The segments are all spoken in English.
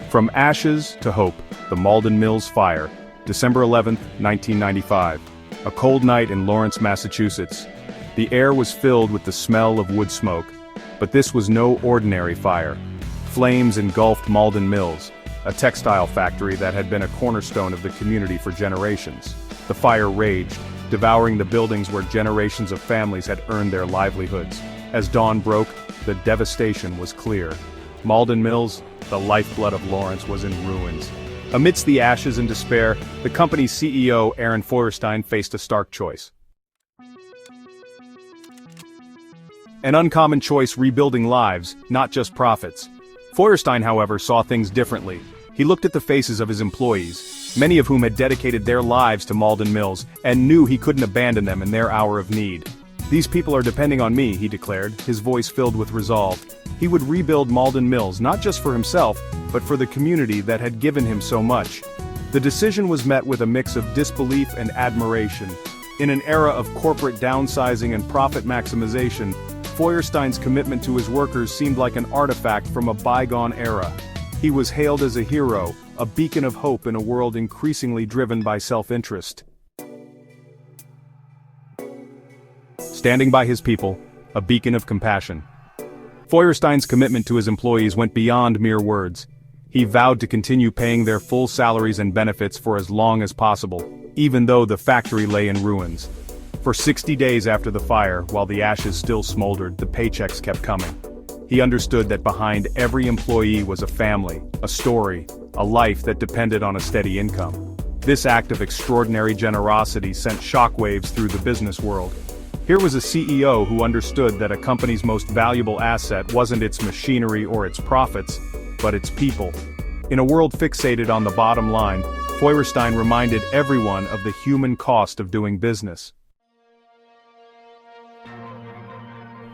From ashes to hope, the Malden Mills fire, December 11, 1995. A cold night in Lawrence, Massachusetts. The air was filled with the smell of wood smoke. But this was no ordinary fire. Flames engulfed Malden Mills, a textile factory that had been a cornerstone of the community for generations. The fire raged, devouring the buildings where generations of families had earned their livelihoods. As dawn broke, the devastation was clear. Malden Mills, the lifeblood of Lawrence, was in ruins. Amidst the ashes and despair, the company's CEO, Feuerstein, faced a stark choice. An uncommon choice: rebuilding lives, not just profits. Feuerstein, however, saw things differently. He looked at the faces of his employees, many of whom had dedicated their lives to Malden Mills, and knew he couldn't abandon them in their hour of need. "These people are depending on me," he declared, his voice filled with resolve. He would rebuild Malden Mills not just for himself, but for the community that had given him so much. The decision was met with a mix of disbelief and admiration. In an era of corporate downsizing and profit maximization, Feuerstein's commitment to his workers seemed like an artifact from a bygone era. He was hailed as a hero, a beacon of hope in a world increasingly driven by self-interest. Standing by his people, a beacon of compassion. Feuerstein's commitment to his employees went beyond mere words. He vowed to continue paying their full salaries and benefits for as long as possible, even though the factory lay in ruins. For 60 days after the fire, while the ashes still smoldered, the paychecks kept coming. He understood that behind every employee was a family, a story, a life that depended on a steady income. This act of extraordinary generosity sent shockwaves through the business world. Here was a CEO who understood that a company's most valuable asset wasn't its machinery or its profits, but its people. In a world fixated on the bottom line, Feuerstein reminded everyone of the human cost of doing business.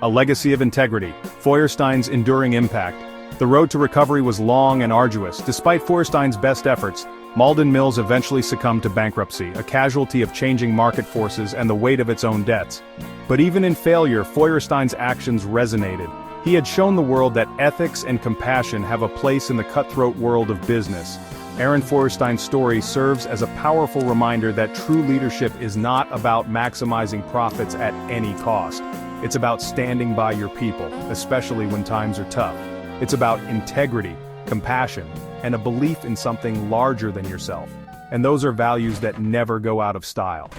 A legacy of integrity, Feuerstein's enduring impact. The road to recovery was long and arduous. Despite Feuerstein's best efforts, Malden Mills eventually succumbed to bankruptcy, a casualty of changing market forces and the weight of its own debts. But even in failure, Feuerstein's actions resonated. He had shown the world that ethics and compassion have a place in the cutthroat world of business. Feuerstein's story serves as a powerful reminder that true leadership is not about maximizing profits at any cost. It's about standing by your people, especially when times are tough. It's about integrity, compassion, and a belief in something larger than yourself. And those are values that never go out of style.